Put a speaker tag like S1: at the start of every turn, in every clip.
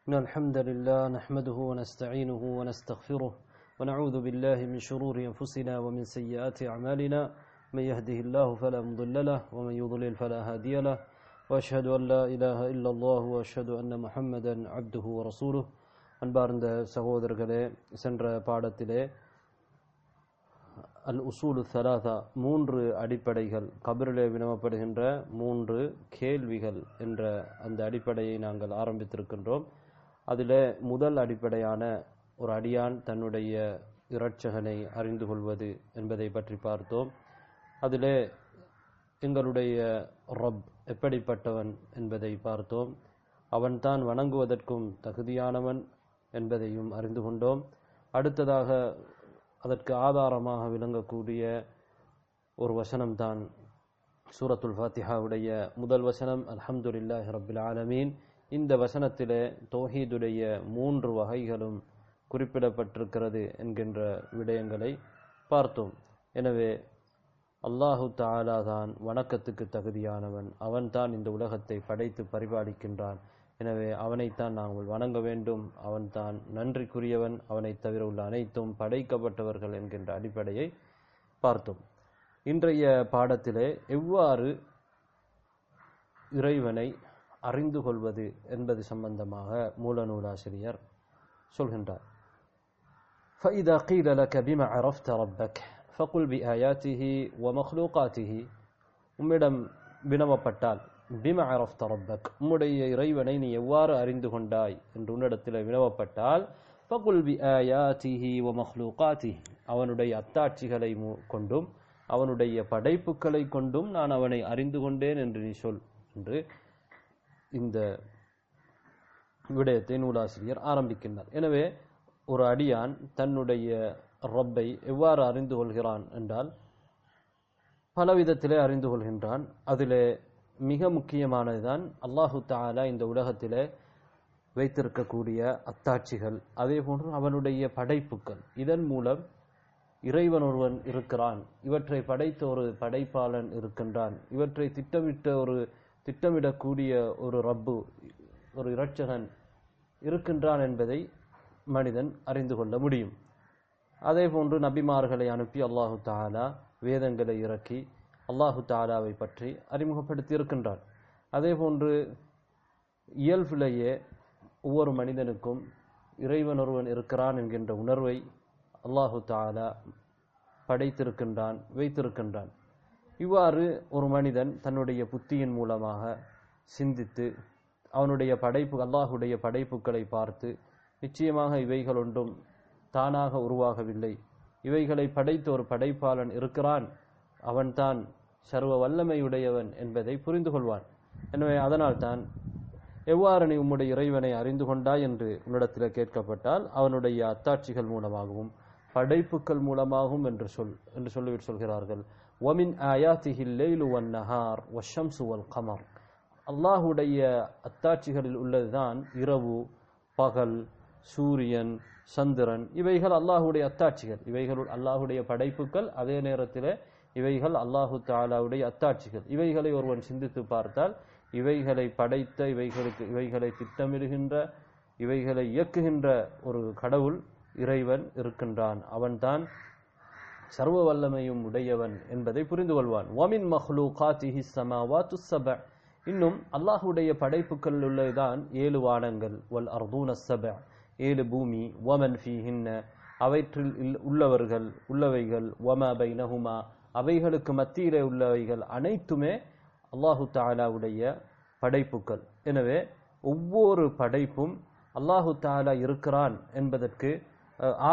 S1: إن الحمد لله نحمده ونستعينه ونستغفره ونعوذ بالله من شرور أنفسنا ومن سيئات أعمالنا من يهده الله فلا مضل له ومن يضلل فلا هادي له وأشهد أن لا إله إلا الله وأشهد أن محمدا عبده ورسوله அன்பார்ந்த சகோதரர்களே, சென்ற பாடத்திலே அல் உசூலு சலாசா, மூன்று அடிப்படைகள், கபரிலே வினவப்படுகின்ற மூன்று கேள்விகள் என்ற அந்த அடிப்படையை நாங்கள் ஆரம்பித்திருக்கின்றோம். அதில் முதல் அடிப்படையான ஒரு அடியான் தன்னுடைய இரட்சகனை அறிந்து கொள்வது என்பதை பற்றி பார்த்தோம். அதில் எங்களுடைய ரப் எப்படிப்பட்டவன் என்பதை பார்த்தோம். அவன்தான் வணங்குவதற்கும் தகுதியானவன் என்பதையும் அறிந்து கொண்டோம். அடுத்ததாக அதற்கு ஆதாரமாக விளங்கக்கூடிய ஒரு வசனம்தான் சூரத்துல் ஃபாத்திஹாவுடைய முதல் வசனம், அல்ஹம்துலில்லாஹி ரப்பில் ஆலமீன். இந்த வசனத்திலே தௌஹீதுடைய மூன்று வகைகளும் குறிப்பிடப்பட்டிருக்கிறது என்கின்ற விடயங்களை பார்த்தோம். எனவே அல்லாஹு தஆலா தான் வணக்கத்துக்கு தகுதியானவன், அவன்தான் இந்த உலகத்தை படைத்து பரிபாலிக்கின்றான். எனவே அவனைத்தான் நாங்கள் வணங்க வேண்டும். அவன்தான் நன்றிக்குரியவன், அவனை தவிர உள்ள அனைத்தும் படைக்கப்பட்டவர்கள் என்கின்ற அடிப்படையை பார்த்தோம். இன்றைய பாடத்திலே எவ்வாறு இறைவனை அறிந்து கொள்வது என்பது சம்பந்தமாக மூல நூலாசிரியர் சொல்கின்றார். فَإِذَا قِيلَ لَكَ بِمَ عَرَفْتَ رَبَّكَ فَقُلْ بِآيَاتِهِ وَمَخْلُوقَاتِهِ. உம்மிடம் வினவப்பட்டால் பிம அரஃப்த ரப்பக், உம்முடைய இறைவனை நீ எவ்வாறு அறிந்து கொண்டாய் என்று உன்னிடத்தில் வினவப்பட்டால், ஃபகுல் பி ஆயாத்திஹி வ மக்லூகாத்திஹி, அவனுடைய அத்தாட்சிகளை கொண்டும் அவனுடைய படைப்புகளை கொண்டும் நான் அவனை அறிந்து கொண்டேன் என்று நீ சொல் என்று இந்த விடயத்தை நூலாசிரியர் ஆரம்பிக்கின்றார். எனவே ஒரு அடியான் தன்னுடைய ரப்பை எவ்வாறு அறிந்து கொள்கிறான் என்றால் பலவிதத்திலே அறிந்து கொள்கின்றான். அதிலே மிக முக்கியமானதுதான் அல்லாஹு தஆலா இந்த உலகத்திலே வைத்திருக்கக்கூடிய அத்தாட்சிகள், அதே போன்று அவனுடைய படைப்புகள். இதன் மூலம் இறைவன் ஒருவன் இருக்கிறான், இவற்றை படைத்த ஒரு படைப்பாளன் இருக்கின்றான், இவற்றை திட்டமிடக்கூடிய ஒரு ரப்பு, ஒரு இரட்சகன் இருக்கின்றான் என்பதை மனிதன் அறிந்து கொள்ள முடியும். அதே போன்று நபிமார்களை அனுப்பி அல்லாஹு தஆலா வேதங்களை இறக்கி அல்லாஹு தஆலாவை பற்றி அறிமுகப்படுத்தி இருக்கின்றான். அதே போன்று இயல்பிலேயே ஒவ்வொரு மனிதனுக்கும் இறைவன் ஒருவன் இருக்கிறான் என்கின்ற உணர்வை அல்லாஹு தஆலா படைத்திருக்கின்றான், வைத்திருக்கின்றான். இவ்வாறு ஒரு மனிதன் தன்னுடைய புத்தியின் மூலமாக சிந்தித்து அவனுடைய அல்லாஹுடைய படைப்புகளை பார்த்து, நிச்சயமாக இவைகள் ஒன்றும் தானாக உருவாகவில்லை, இவைகளை படைத்த ஒரு படைப்பாளன் இருக்கிறான், அவன்தான் சர்வ வல்லமையுடையவன் என்பதை புரிந்து கொள்வான். எனவே அதனால்தான் எவ்வாறு நீ உம்முடைய இறைவனை அறிந்து கொண்டாய் என்று உன்னிடத்தில் கேட்கப்பட்டால் அவனுடைய அத்தாட்சிகள் மூலமாகவும் படைப்புகள் மூலமாகவும் என்று சொல்லிவிட்டு சொல்கிறார்கள். வமின் ஆயாத்திஹில் லைலு வன்னஹார் வஷம்சு வல் கமர். அல்லாஹுடைய அத்தாட்சிகளில் உள்ளதுதான் இரவு, பகல், சூரியன், சந்திரன். இவைகள் அல்லாஹுடைய அத்தாட்சிகள், இவைகள் அல்லாஹுடைய படைப்புகள். அதே நேரத்தில் இவைகள் அல்லாஹு தஆலாவுடைய அத்தாட்சிகள். இவைகளை ஒருவன் சிந்தித்து பார்த்தால் இவைகளை படைத்த, இவைகளை திட்டமிடுகின்ற, இவைகளை இயக்குகின்ற ஒரு கடவுள் இறைவன் இருக்கின்றான், அவன்தான் சர்வ வல்லமையும் உடையவன் என்பதை புரிந்து கொள்வான். வமின் மக்லூகாத்திஹி ஸமாவாத்து ஸபஅ. இன்னும் அல்லாஹுடைய படைப்புகள் உள்ளதுதான் 7 வானங்கள், வல் அர்தூன ஸபஅ, 7 பூமி, வமன் ஃபீஹின்ன, அவற்றில் உள்ளவைகள், வமா பைனஹுமா, அவைகளுக்கு மத்தியிலே உள்ளவைகள், அனைத்துமே அல்லாஹு தஆலாவுடைய படைப்புகள். எனவே ஒவ்வொரு படைப்பும் அல்லாஹு தஆலா இருக்கிறான் என்பதற்கு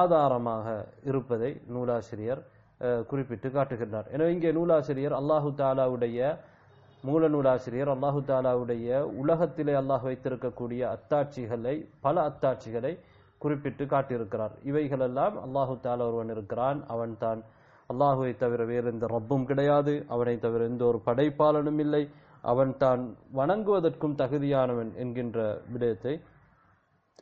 S1: ஆதாரமாக இருப்பதை நூலாசிரியர் குறிப்பிட்டு காட்டுகின்றார். எனவே இங்கே நூலாசிரியர் மூல நூலாசிரியர் அல்லாஹு தஆலாவுடைய உலகத்திலே அல்லாஹ் வைத்திருக்கக்கூடிய பல அத்தாட்சிகளை குறிப்பிட்டு காட்டியிருக்கிறார். இவைகளெல்லாம் அல்லாஹு தஆலா ஒருவன் இருக்கிறான், அவன்தான், அல்லாஹுவை தவிர வேறு எந்த ரப்பும் கிடையாது, அவனை தவிர எந்த ஒரு படைப்பாளனும் இல்லை, அவன் தான் வணங்குவதற்கும் தகுதியானவன் என்கின்ற விடயத்தை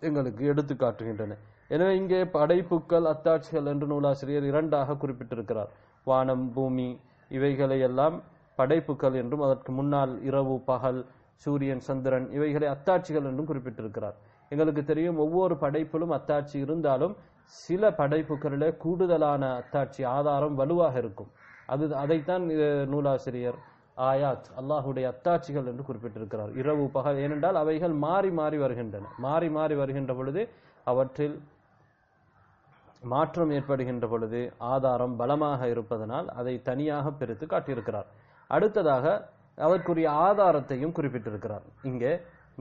S1: எங்களுக்கு எடுத்து காட்டுகின்றன. எனவே இங்கே படைப்புகள், அத்தாட்சிகள் என்று நூலாசிரியர் 2ஆக குறிப்பிட்டிருக்கிறார். வானம், பூமி, இவைகளை எல்லாம் படைப்புகள் என்றும், அதற்கு முன்னால் இரவு, பகல், சூரியன், சந்திரன் இவைகளை அத்தாட்சிகள் என்றும் குறிப்பிட்டிருக்கிறார். எங்களுக்கு தெரியும் ஒவ்வொரு படைப்பிலும் அத்தாட்சி இருந்தாலும் சில படைப்புகளிலே கூடுதலான அத்தாட்சி ஆதாரம் வலுவாக இருக்கும். அதைத்தான் நூலாசிரியர் ஆயாத் அல்லாஹுடைய அத்தாட்சிகள் என்று குறிப்பிட்டிருக்கிறார். இரவு பகல், ஏனென்றால் அவைகள் மாறி மாறி வருகின்றன. மாறி மாறி வருகின்ற பொழுது அவற்றில் மாற்றம் ஏற்படுகின்ற பொழுது ஆதாரம் பலமாக இருப்பதனால் அதை தனியாக பிரித்து காட்டியிருக்கிறார். அடுத்ததாக அதற்குரிய ஆதாரத்தையும் குறிப்பிட்டிருக்கிறார். இங்கே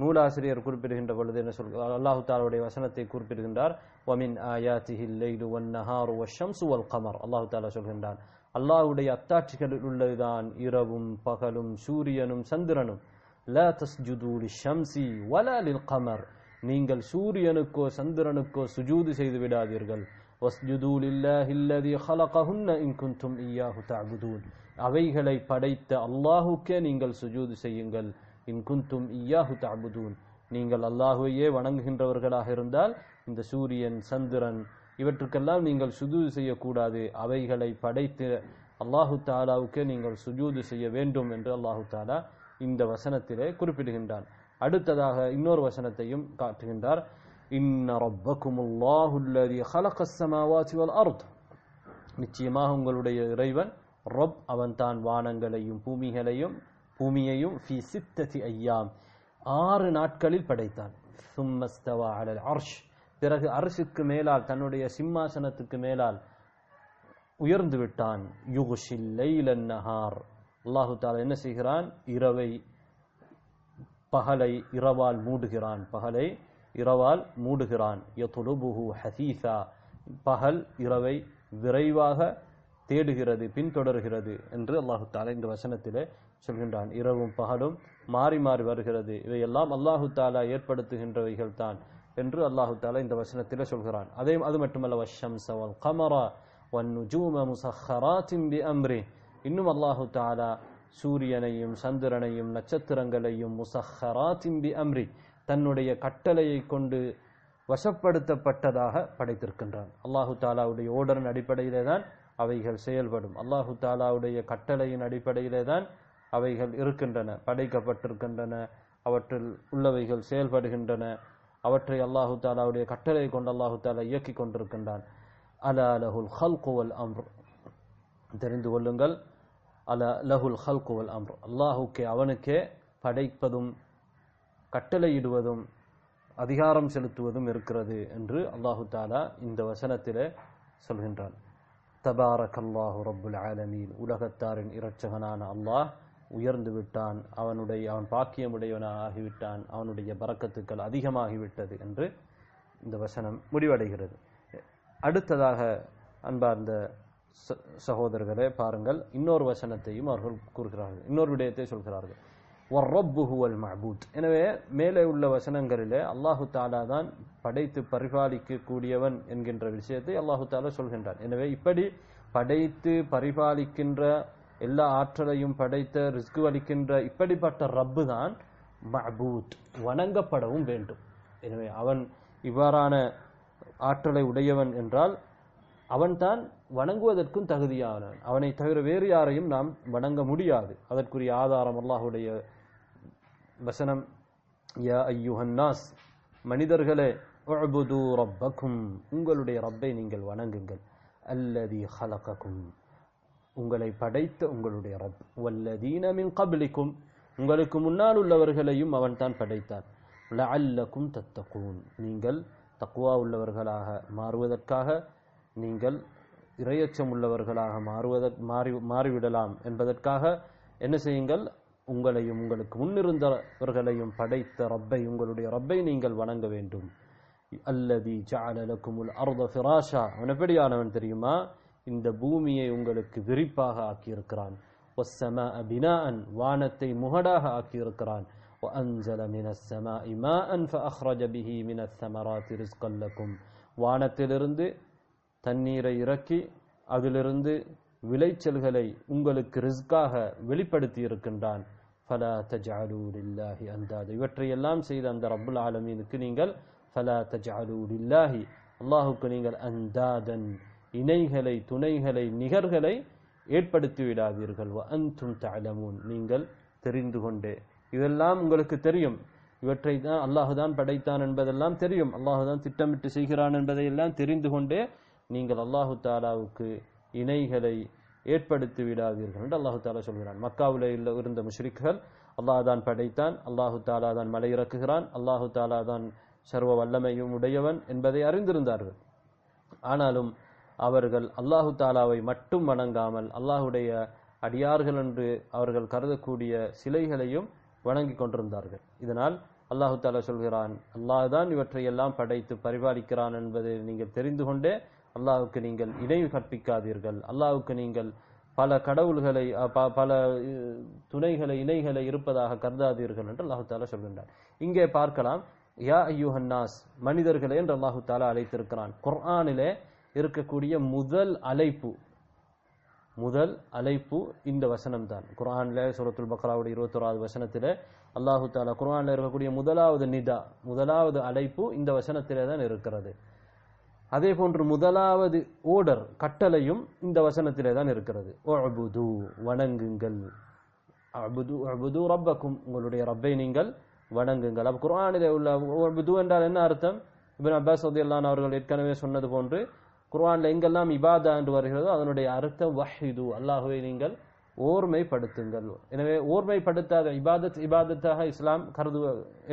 S1: நூலாசிரியர் குறிப்பிடுகின்ற பொழுது என்ன சொல்கிறார்? அல்லாஹு தஆலாவுடைய வசனத்தை குறிப்பிடுகின்றார். வமின் ஆயாத்திஹில் லைலு வன்னஹாரு வஷ்ஷம்சு வல் கமர். அல்லாஹு தஆலா சொல்கின்றான், அல்லாஹ்வுடைய அத்தாட்சிகளில் உள்ளதுதான் இரவும் பகலும் சூரியனும் சந்திரனும். லா தஸ்ஜுது லிஷம்சி வலா லில் கமர். நீங்கள் சூரியனுக்கோ சந்திரனுக்கோ சுஜூது செய்து விடாதீர்கள். வஸ்ஜுது லில்லாஹி அல்லதி خلقهن இன் குன்தும் இய்யாஹு தஅபுதூன். அவைகளை படைத்த அல்லாஹ்வுக்கே நீங்கள் சுஜூது செய்யுங்கள். இன் குன்தும் இய்யாஹு தஅபுதூன். நீங்கள் அல்லாஹ்வையே வணங்குகின்றவர்களாக இருந்தால் இந்த சூரியன் சந்திரன் இவற்றுக்கெல்லாம் நீங்கள் சுஜூது செய்யக்கூடாது. அவைகளை படைத்து அல்லாஹு தஆலாவுக்கே நீங்கள் சுஜூது செய்ய வேண்டும் என்று அல்லாஹு தஆலா இந்த வசனத்திலே குறிப்பிடுகின்றான். அடுத்ததாக இன்னொரு வசனத்தையும் காட்டுகின்றார். இன்ன ரப்பக்குமுல்லாஹு அல்லதி خلقஸ் ஸமாவாதி வல் அர்த். நிச்சயமாக உங்களுடைய இறைவன் ரப், அவன் தான் வானங்களையும் பூமியையும் ஃபி சித்ததி அய்யாம் 6 நாட்களில் படைத்தான். சும்மஸ்தவா அலல் அர்ஷ். பிறகு அர்ஷுக்கு மேலால் தன்னுடைய சிம்மாசனத்துக்கு மேலால் உயர்ந்து விட்டான். யுக்ஷில் லைலன் நஹார். அல்லாஹு தஆலா என்ன செய்கிறான்? பகலை இரவால் மூடுகிறான். யத்லுபுஹு ஹதீஸா. பகல் இரவை விரைவாக தேடுகிறது, பின்தொடர்கிறது என்று அல்லாஹு தஆலா இந்த வசனத்திலே சொல்கின்றான். இரவும் பகலும் மாறி மாறி வருகிறது. இவையெல்லாம் அல்லாஹு தஆலா ஏற்படுத்துகின்றவைகள் தான் என்று அல்லாஹு தஆலா இந்த வசனத்திலே சொல்கிறான். அது மட்டுமல்ல, வஷ்ஷம்ஸ வல் கமர வன் நுஜூம முஸஹ்ஹராத்தின் பிஅம்ரி. இன்னும் அல்லாஹு தஆலா சூரியனையும் சந்திரனையும் நட்சத்திரங்களையும் முஸஹ்ஹராத்தின் பிஅம்ரி, தன்னுடைய கட்டளையை கொண்டு வசப்படுத்தப்பட்டதாக படைத்திருக்கின்றான். அல்லாஹு தஆலாவுடைய ஓர்டரின் அடிப்படையிலே தான் அவைகள் செயல்படும். அல்லாஹு தஆலாவுடைய கட்டளையின் அடிப்படையிலே தான் அவைகள் இருக்கின்றன, படைக்கப்பட்டிருக்கின்றன. அவற்றில் உள்ளவைகள் செயல்படுகின்றன. அவற்றை அல்லாஹு தஆலாவுடைய கட்டளை கொண்டு அல்லாஹு தஆலா இயக்கி கொண்டிருக்கின்றான். அலா லஹுல் ஹல்கு வல் அம்ர். தெரிந்து கொள்ளுங்கள், அலா லஹுல் ஹல்கு வல் அம்ர். அல்லாஹுக்கே, அவனுக்கே படைப்பதும் கட்டளையிடுவதும் அதிகாரம் செலுத்துவதும் இருக்கிறது என்று அல்லாஹு தஆலா இந்த வசனத்திலே சொல்கின்றான். தபாரக்கல்லாஹு ரப்புல் ஆலமீன். உலகத்தாரின் இரட்சகனான அல்லாஹ் உயர்ந்து விட்டான். அவன் பாக்கியமுடையவனாக ஆகிவிட்டான். அவனுடைய பரக்கத்துக்கள் அதிகமாகிவிட்டது என்று இந்த வசனம் முடிவடைகிறது. அடுத்ததாக அன்பார்ந்த சகோதரர்களே, பாருங்கள், இன்னொரு வசனத்தையும் அவர்கள் கூறுகிறார்கள், இன்னொரு விடயத்தை சொல்கிறார்கள். வர்ரப்பு ஹுவல் மஅபூத். எனவே மேலே உள்ள வசனங்களிலே அல்லாஹு தஆலா தான் படைத்து பரிபாலிக்க கூடியவன் என்கின்ற விஷயத்தை அல்லாஹு தஆலா சொல்கின்றான். எனவே இப்படி படைத்து பரிபாலிக்கின்ற, எல்லா ஆற்றலையும் படைத்த, ரிஸ்கு அளிக்கின்ற இப்படிப்பட்ட ரப்பு தான் மஅபூத், வணங்கப்படவும் வேண்டும். எனவே அவன் இவ்வாறான ஆற்றலை உடையவன் என்றால் அவன்தான் வணங்குவதற்கும் தகுதியானவன். அவனை தவிர வேறு யாரையும் நாம் வணங்க முடியாது. அதற்குரிய ஆதாரம் அல்லாஹுடைய வசனம், யா அய்யுஹன்னாஸ், மனிதர்களே, உஅ்புது ரப்பக்கும், உங்களுடைய ரப்பை நீங்கள் வணங்குங்கள். அல்லதி ஹலகக்கும், உங்களை படைத்த உங்களுடைய ரப். வல்லதீன மின் கப்லிக்கும், உங்களுக்கு முன்னால் உள்ளவர்களையும் அவன் தான் படைத்தான். லஅல்லக்கும் தத்தகூன், நீங்கள் தக்வா உள்ளவர்களாக மாறுவதற்காக, நீங்கள் இறையச்சம் உள்ளவர்களாக மாறிவிடலாம் என்பதற்காக என்ன செய்யுங்கள்? உங்களையும் உங்களுக்கு முன்னிருந்தவர்களையும் படைத்த ரப்பை, உங்களுடைய ரப்பை நீங்கள் வணங்க வேண்டும். அல்லதி ஜஅல லக்குமுல் அர்த ஃபிராஷா, அவன் எப்படியானவன் தெரியுமா? இந்த பூமியை உங்களுக்கு விரிப்பாக ஆக்கியிருக்கிறான். வஸ்ஸமாஅ பினாஅன், வானத்தை முகடாக ஆக்கியிருக்கிறான். وأنزل من السماء ماء فأخرج به من الثمرات رزقا لكم, வானத்திலிருந்து தண்ணீரை இறக்கி அதிலிருந்து விளைச்சல்களை உங்களுக்கு ரிஸ்காக வெளிப்படுத்தி இருக்கின்றான். ஃபலா தஜஅலூ லில்லாஹி அந்தாத, இவற்றையெல்லாம் செய்த அந்த ரப்புல் ஆலமீனுக்கு நீங்கள் ஃபலா தஜஅலூ லில்லாஹி, அல்லாஹுக்கு நீங்கள் அந்தாதன், இணைகளை, துணைகளை, நிகர்களை ஏற்படுத்தி விடாதீர்கள். வ அன்தும் தஅலமூன், நீங்கள் தெரிந்து கொண்டே இதெல்லாம் உங்களுக்கு தெரியும். இவற்றை தான் அல்லாஹுதான் படைத்தான் என்பதெல்லாம் தெரியும். அல்லாஹுதான் திட்டமிட்டு செய்கிறான் என்பதையெல்லாம் தெரிந்து கொண்டே நீங்கள் அல்லாஹு தாலாவுக்கு இணைகளை ஏற்படுத்தி விடாதீர்கள் என்று அல்லாஹு தாலா சொல்கிறான். மக்காவிலே இருந்த முஷ்ரிக்குகள் அல்லாஹ் தான் படைத்தான், அல்லாஹு தாலா தான் மலை இறக்குகிறான், அல்லாஹு தாலா தான் சர்வ வல்லமையும் உடையவன் என்பதை அறிந்திருந்தார்கள். ஆனாலும் அவர்கள் அல்லாஹு தாலாவை மட்டும் வணங்காமல் அல்லாஹுடைய அடியார்கள் என்று அவர்கள் கருதக்கூடிய சிலைகளையும் வணங்கி கொண்டிருந்தார்கள். இதனால் அல்லாஹு தாலா சொல்கிறான், அல்லாஹ் தான் இவற்றையெல்லாம் படைத்து பரிபாலிக்கிறான் என்பதை நீங்கள் தெரிந்து கொண்டே அல்லாஹுக்கு நீங்கள் இணை கற்பிக்காதீர்கள், அல்லாஹுக்கு நீங்கள் பல கடவுள்களை பல துணைகளை இணைகளை இருப்பதாக கருதாதீர்கள் என்று அல்லாஹு தாலா சொல்கின்றார். இங்கே பார்க்கலாம், யா அய்யுஹன்னாஸ், மனிதர்களே என்று அல்லாஹு தாலா அழைத்திருக்கிறான். குர்ஆனிலே இருக்கக்கூடிய முதல் அழைப்பு இந்த வசனம் தான். குர்ஆன்ல சூரத்துல் பக்ராவுடைய 21வது வசனத்திலே அல்லாஹு தாலா குர்ஆன்ல இருக்கக்கூடிய முதலாவது நிதா, முதலாவது அழைப்பு இந்த வசனத்திலே தான் இருக்கிறது. அதே போன்று முதலாவது ஓர்டர், கட்டளையும் இந்த வசனத்திலே தான் இருக்கிறது. உஅ்புது, வணங்குங்கள். உஅ்புது ரப்பக்கும், உங்களுடைய ரப்பை நீங்கள் வணங்குங்கள். அப்ப குர்ஆனிலே உள்ள உஅ்புது என்றால் என்ன அர்த்தம்? இப்னு அப்பாஸ் ரலியல்லாஹு அன்ஹு அவர்கள் ஏற்கனவே சொன்னது போன்று குர்ஆன்ல எங்கெல்லாம் இபாதா என்று வருகிறதோ அதனுடைய அர்த்தம் வஹீது, அல்லாஹ்வை நீங்கள் ஓர்மைப்படுத்துங்கள். எனவே ஓர்மைப்படுத்தாத இபாதத்தாக இஸ்லாம்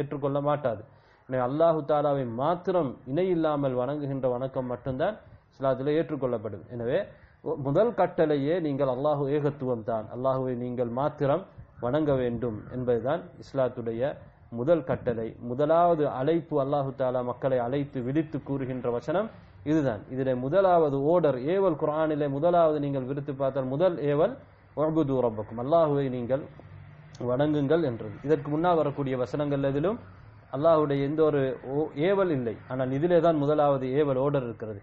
S1: ஏற்றுக்கொள்ள மாட்டாது. எனவே அல்லாஹு தாலாவை மாத்திரம் இணை இல்லாமல் வணங்குகின்ற வணக்கம் மட்டும்தான் இஸ்லாத்திலே ஏற்றுக்கொள்ளப்படும். எனவே முதல் கட்டளையே நீங்கள் அல்லாஹு ஏகத்துவம் தான், அல்லாஹுவை நீங்கள் மாத்திரம் வணங்க வேண்டும் என்பதுதான் இஸ்லாத்துடைய முதல் கட்டளை. முதலாவது அழைப்பு, அல்லாஹு தாலா மக்களை அழைத்து விழித்து கூறுகின்ற வசனம் இதுதான். இதிலே முதலாவது ஓர்டர், ஏவல் குர்ஆனிலே முதலாவது நீங்கள் விருத்து பார்த்தால் முதல் ஏவல் உஅ்புது ரப்பக்கும், அல்லாஹுவை நீங்கள் வணங்குங்கள் என்றது. இதற்கு முன்னால் வரக்கூடிய வசனங்கள் எதிலும் அல்லாஹுடைய எந்த ஒரு ஏவல் இல்லை. ஆனால் இதிலே தான் முதலாவது ஏவல் ஓர்டர் இருக்கிறது.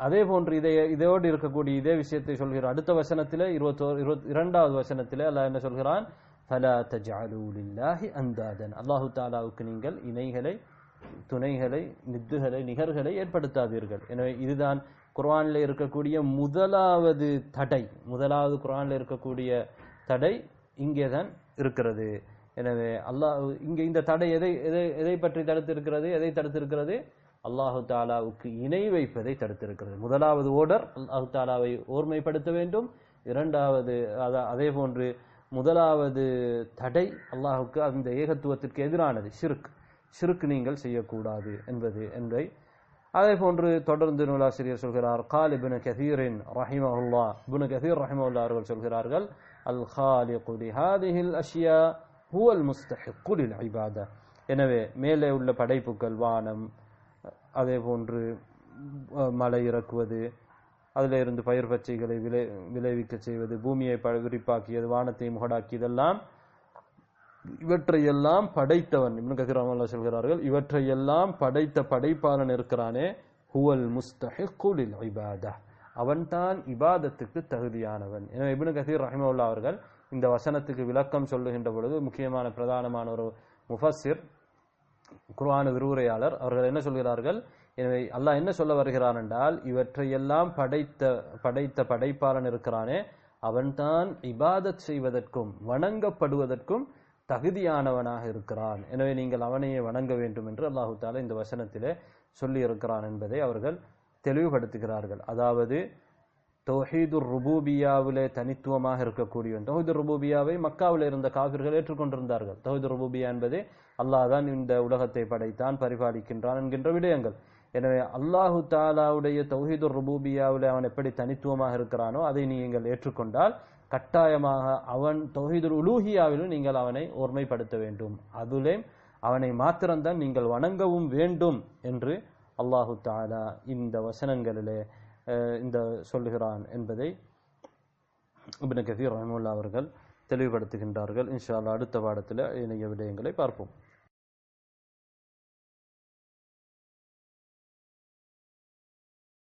S1: அதே போன்று இதோடு இருக்கக்கூடிய இதே விஷயத்தை சொல்கிற அடுத்த வசனத்திலே 22வது வசனத்திலே அல்லாஹ் என்ன சொல்கிறான்? ஃபலா தஜஅலூ லில்லாஹி அந்தாதன், அல்லாஹு தாலாவுக்கு நீங்கள் இணைகளை, துணைகளை, நித்துகளை, நிகர்களை ஏற்படுத்தாதீர்கள். எனவே இதுதான் குர்ஆனில் இருக்கக்கூடிய முதலாவது தடை. முதலாவது குர்ஆனில் இருக்கக்கூடிய தடை இங்கே தான் இருக்கிறது. எனவே அல்லாஹ் இங்கே இந்த தடை எதை பற்றி தடுத்திருக்கிறது? எதை தடுத்திருக்கிறது? அல்லாஹு தாலாவுக்கு இணை வைப்பதை தடுத்திருக்கிறது. முதலாவது ஓர்டர் அல்லாஹு தாலாவை ஓர்மைப்படுத்த வேண்டும். இரண்டாவது அதே போன்று முதலாவது தடை அல்லாஹுக்கு அந்த ஏகத்துவத்திற்கு எதிரானது ஷிர்க் நீங்கள் செய்யக்கூடாது என்பதை அதே போன்று தொடர்ந்து நூலாசிரியர் சொல்கிறார். கால் இப்னு கதீர் ரஹிமஹுல்லாஹ், இப்னு கதீர் ரஹிமஹுல்லாஹ் அவர்கள் சொல்கிறார்கள், அல் காலிகு லிஹாதிஹில் அஷ்யா ஹுவல் முஸ்தஹிக்கு லில் இபாதா. எனவே மேலே உள்ள படைப்புகள், வானம், அதே போன்று மலை இறக்குவது, அதில் இருந்து பயிர் பச்சைகளை விளைவிக்க செய்வது, பூமியை விரிப்பாக்கியது, வானத்தை முகடாக்கி, இவற்றையெல்லாம் படைத்தவன் இப்னு கதீர் ரஹ்மத்துல்லாஹி சொல்கிறார்கள், இவற்றையெல்லாம் படைத்த படைப்பாளன் இருக்கிறானே, ஹுவல் முஸ்தஹிக்கு லில் இபாதா, அவன்தான் இபாதத்துக்கு தகுதியானவன். எனவே இப்னு கதீர் ரஹ்மத்துல்லாஹி அவர்கள் இந்த வசனத்துக்கு விளக்கம் சொல்லுகின்ற பொழுது முக்கியமான பிரதானமான ஒரு முஃபஸ்ஸிர், குர்ஆன் விரிவுரையாளர், அவர்கள் என்ன சொல்கிறார்கள்? எனவே அல்லாஹ் என்ன சொல்ல வருகிறான் என்றால், இவற்றையெல்லாம் படைத்த படைப்பாளன் இருக்கிறானே, அவன்தான் இபாதத் செய்வதற்கும் வணங்கப்படுவதற்கும் தகுதியானவனாக இருக்கிறான். எனவே நீங்கள் அவனையே வணங்க வேண்டும் என்று அல்லாஹு தஆலா இந்த வசனத்திலே சொல்லி இருக்கிறான் என்பதை அவர்கள் தெளிவுபடுத்துகிறார்கள். அதாவது தௌஹீதுர் ருபூபியாவிலே தனித்துவமாக இருக்கக்கூடியவன். தௌஹீதுர் ருபூபியாவை மக்காவில் இருந்த காஃபிர்கள் ஏற்றுக்கொண்டிருந்தார்கள். தௌஹீதுர் ருபூபியா என்பது அல்லாஹ் தான் இந்த உலகத்தை படைத்தான், பரிபாலிக்கின்றான் என்கின்ற விடயங்கள். எனவே அல்லாஹு தாலாவுடைய தௌஹீதுர் ருபூபியாவிலே அவன் எப்படி தனித்துவமாக இருக்கிறானோ அதை நீங்கள் ஏற்றுக்கொண்டால் கட்டாயமாக அவன் தௌஹீதுல் உலூஹியாவிலும் நீங்கள் அவனை ஓர்மைப்படுத்த வேண்டும். அதிலே அவனை மாத்திரம்தான் நீங்கள் வணங்கவும் வேண்டும் என்று அல்லாஹு தஆலா இந்த வசனங்களிலே இந்த சொல்லுகிறான் என்பதை இப்னு கதீர் ரஹ்மத்துல்லாஹி அவர்கள் தெளிவுபடுத்துகின்றார்கள். இன்ஷா அல்லாஹ் அடுத்த பாடத்தில் இணைய விடயங்களை பார்ப்போம்.